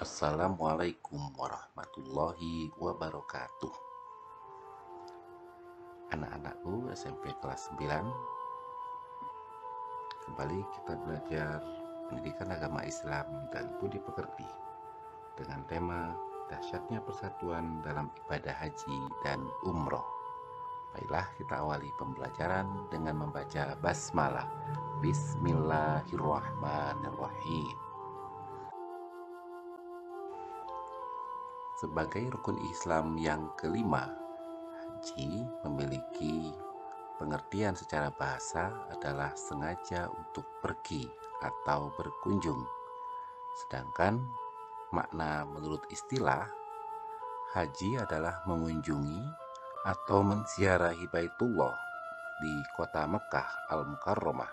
Assalamualaikum warahmatullahi wabarakatuh. Anak-anakku SMP kelas 9, kembali kita belajar pendidikan agama Islam dan budi pekerti dengan tema dahsyatnya persatuan dalam ibadah haji dan umroh. Baiklah, kita awali pembelajaran dengan membaca basmalah. Bismillahirrahmanirrahim. Sebagai rukun Islam yang kelima, haji memiliki pengertian secara bahasa adalah sengaja untuk pergi atau berkunjung. Sedangkan makna menurut istilah, haji adalah mengunjungi atau menziarahi Baitullah di kota Mekah Al-Mukarramah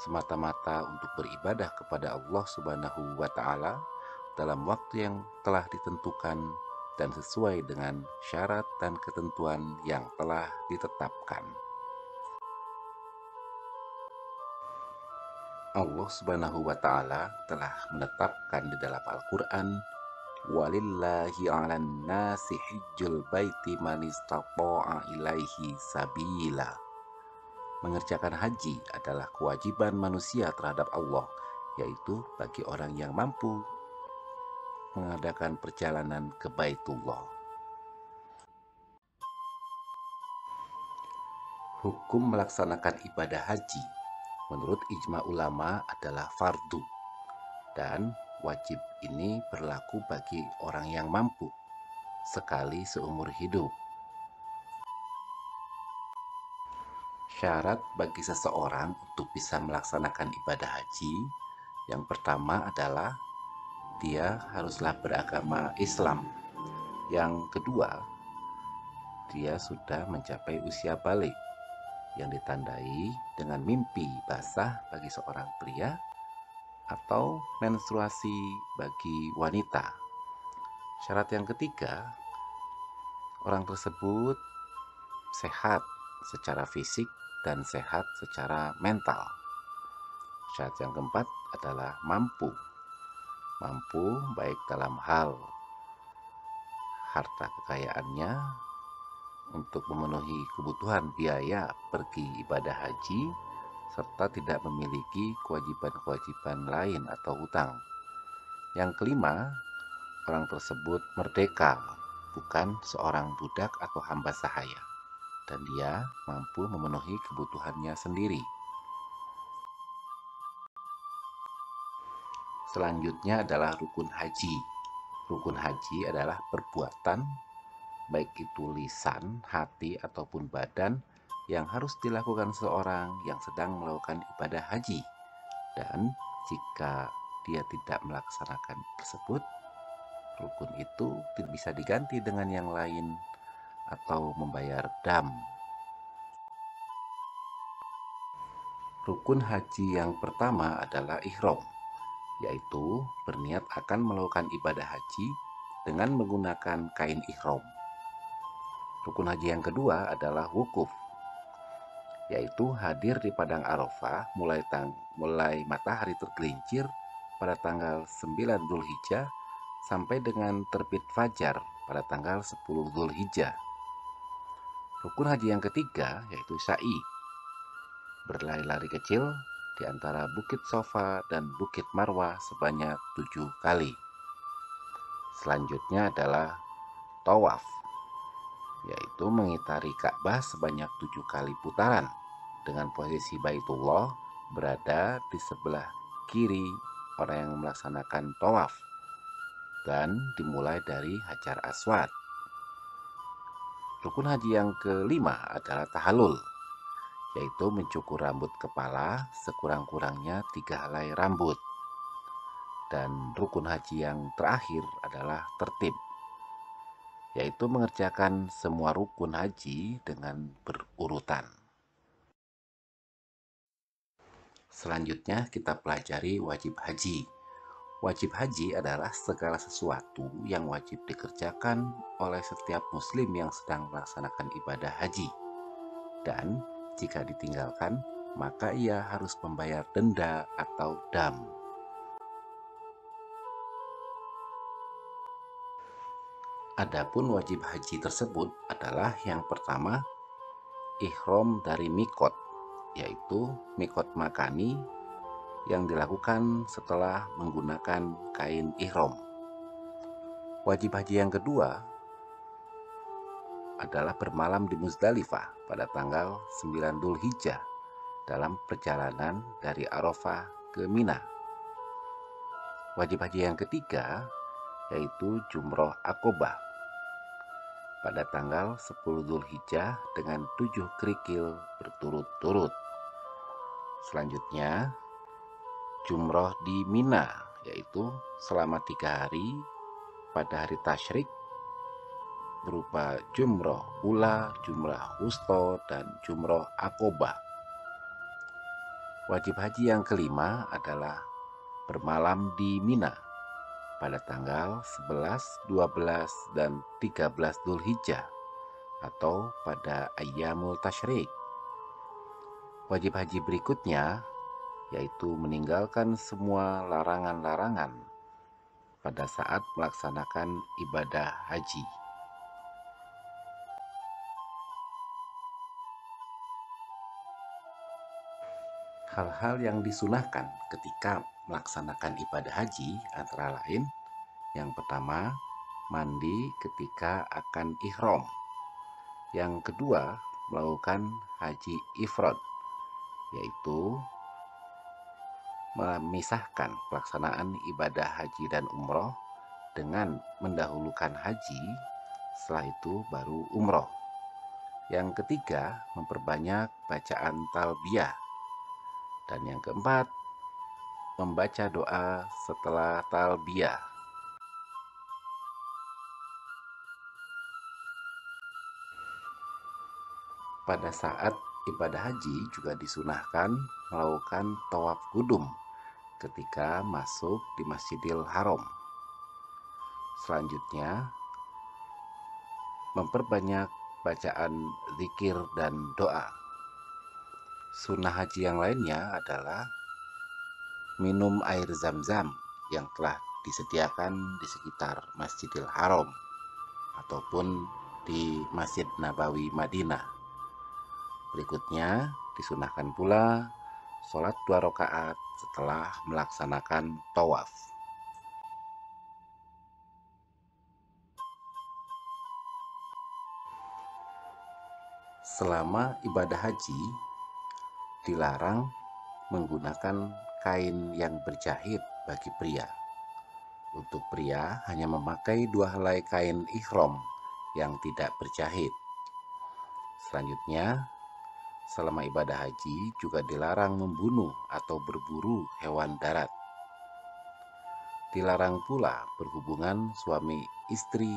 semata-mata untuk beribadah kepada Allah Subhanahu wa Ta'ala dalam waktu yang telah ditentukan dan sesuai dengan syarat dan ketentuan yang telah ditetapkan. Allah Subhanahu wa Ta'ala telah menetapkan di dalam Al-Quran, walillahi 'alan nasi hijjul baiti man istata'a ilaihi sabila. Mengerjakan haji adalah kewajiban manusia terhadap Allah, yaitu bagi orang yang mampu mengadakan perjalanan ke Baitullah. Hukum melaksanakan ibadah haji menurut ijma ulama adalah fardu, dan wajib ini berlaku bagi orang yang mampu sekali seumur hidup. Syarat bagi seseorang untuk bisa melaksanakan ibadah haji yang pertama adalah dia haruslah beragama Islam. Yang kedua, dia sudah mencapai usia balik yang ditandai dengan mimpi basah bagi seorang pria atau menstruasi bagi wanita. Syarat yang ketiga, orang tersebut sehat secara fisik dan sehat secara mental. Syarat yang keempat adalah mampu baik dalam hal harta kekayaannya untuk memenuhi kebutuhan biaya pergi ibadah haji, serta tidak memiliki kewajiban-kewajiban lain atau hutang. Yang kelima, orang tersebut merdeka, bukan seorang budak atau hamba sahaya, dan dia mampu memenuhi kebutuhannya sendiri. Selanjutnya adalah rukun haji. Rukun haji adalah perbuatan, baik itu lisan, hati, ataupun badan, yang harus dilakukan seorang yang sedang melakukan ibadah haji. Dan jika dia tidak melaksanakan tersebut, rukun itu tidak bisa diganti dengan yang lain atau membayar dam. Rukun haji yang pertama adalah ihram, yaitu berniat akan melakukan ibadah haji dengan menggunakan kain ihram. Rukun haji yang kedua adalah wukuf, yaitu hadir di padang Arafah mulai matahari tergelincir pada tanggal 9 Dzulhijjah sampai dengan terbit fajar pada tanggal 10 Dzulhijjah. Rukun haji yang ketiga yaitu sa'i, berlari-lari kecil di antara Bukit Sofa dan Bukit Marwah sebanyak 7 kali. Selanjutnya adalah tawaf, yaitu mengitari Ka'bah sebanyak 7 kali putaran dengan posisi Baitullah berada di sebelah kiri orang yang melaksanakan tawaf dan dimulai dari Hajar Aswad. Rukun haji yang kelima adalah tahallul, yaitu mencukur rambut kepala sekurang-kurangnya 3 helai rambut. Dan rukun haji yang terakhir adalah tertib, yaitu mengerjakan semua rukun haji dengan berurutan. Selanjutnya kita pelajari wajib haji. Wajib haji adalah segala sesuatu yang wajib dikerjakan oleh setiap muslim yang sedang melaksanakan ibadah haji. Dan jika ditinggalkan, maka ia harus membayar denda atau dam. Adapun wajib haji tersebut adalah yang pertama, ihram dari mikot, yaitu mikot makani yang dilakukan setelah menggunakan kain ihram. Wajib haji yang kedua adalah bermalam di Muzdalifah pada tanggal 9 Dzulhijjah dalam perjalanan dari Arafah ke Mina. Wajib haji yang ketiga yaitu Jumroh Aqobah pada tanggal 10 Dzulhijjah dengan 7 kerikil berturut-turut. Selanjutnya, Jumroh di Mina, yaitu selama 3 hari pada hari tasyrik berupa Jumroh Ula, Jumroh Wusto, dan Jumroh Aqobah. Wajib haji yang kelima adalah bermalam di Mina pada tanggal 11, 12, dan 13 Dzulhijjah atau pada Ayyamul Tasyrik. Wajib haji berikutnya yaitu meninggalkan semua larangan-larangan pada saat melaksanakan ibadah haji. Hal-hal yang disunahkan ketika melaksanakan ibadah haji antara lain: yang pertama, mandi ketika akan ihram. Yang kedua, melakukan haji ifrad, yaitu memisahkan pelaksanaan ibadah haji dan umroh dengan mendahulukan haji, setelah itu baru umroh. Yang ketiga, memperbanyak bacaan talbiyah. Dan yang keempat, membaca doa setelah talbiyah. Pada saat ibadah haji juga disunahkan melakukan tawaf kudum ketika masuk di Masjidil Haram. Selanjutnya, memperbanyak bacaan zikir dan doa. Sunnah haji yang lainnya adalah minum air zam-zam yang telah disediakan di sekitar Masjidil Haram ataupun di Masjid Nabawi Madinah. Berikutnya, disunahkan pula sholat 2 rakaat setelah melaksanakan tawaf. Selama ibadah haji, dilarang menggunakan kain yang berjahit bagi pria. Untuk pria hanya memakai 2 helai kain ihram yang tidak berjahit. Selanjutnya, selama ibadah haji juga dilarang membunuh atau berburu hewan darat. Dilarang pula berhubungan suami istri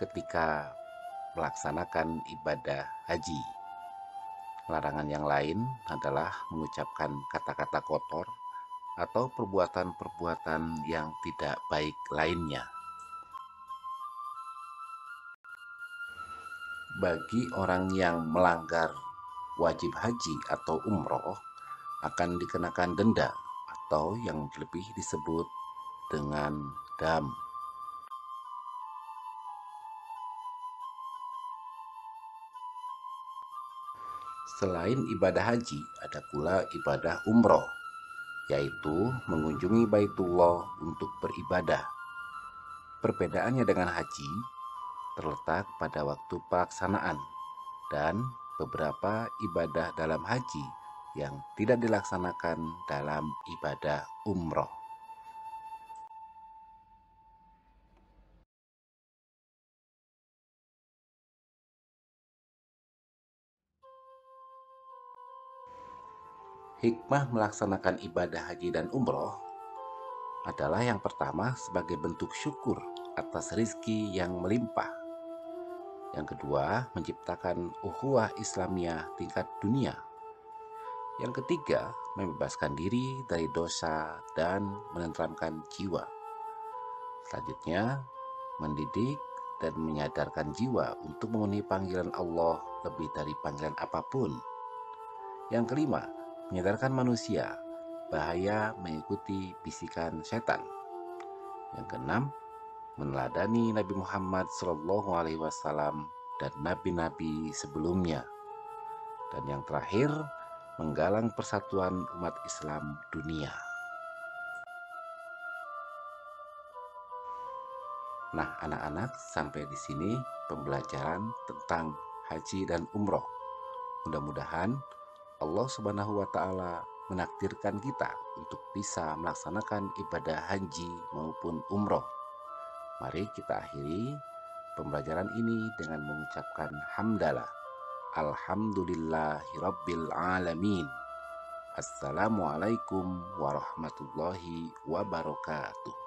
ketika melaksanakan ibadah haji. Larangan yang lain adalah mengucapkan kata-kata kotor atau perbuatan-perbuatan yang tidak baik lainnya. Bagi orang yang melanggar wajib haji atau umroh akan dikenakan denda atau yang lebih disebut dengan dam. Selain ibadah haji, ada pula ibadah umroh, yaitu mengunjungi Baitullah untuk beribadah. Perbedaannya dengan haji terletak pada waktu pelaksanaan dan beberapa ibadah dalam haji yang tidak dilaksanakan dalam ibadah umroh. Hikmah melaksanakan ibadah haji dan umroh adalah yang pertama sebagai bentuk syukur atas rizki yang melimpah. Yang kedua, menciptakan ukhuwah Islamiyah tingkat dunia. Yang ketiga, membebaskan diri dari dosa dan menenteramkan jiwa. Selanjutnya, mendidik dan menyadarkan jiwa untuk memenuhi panggilan Allah lebih dari panggilan apapun. Yang kelima, menyadarkan manusia bahaya mengikuti bisikan setan. Yang keenam, meneladani Nabi Muhammad SAW dan nabi-nabi sebelumnya. Dan yang terakhir, menggalang persatuan umat Islam dunia. Nah, anak-anak, sampai di sini pembelajaran tentang haji dan umroh. Mudah-mudahan Allah Subhanahu wa Ta'ala menakdirkan kita untuk bisa melaksanakan ibadah haji maupun umroh. Mari kita akhiri pembelajaran ini dengan mengucapkan hamdalah. Alhamdulillahirabbil alamin. Assalamualaikum warahmatullahi wabarakatuh.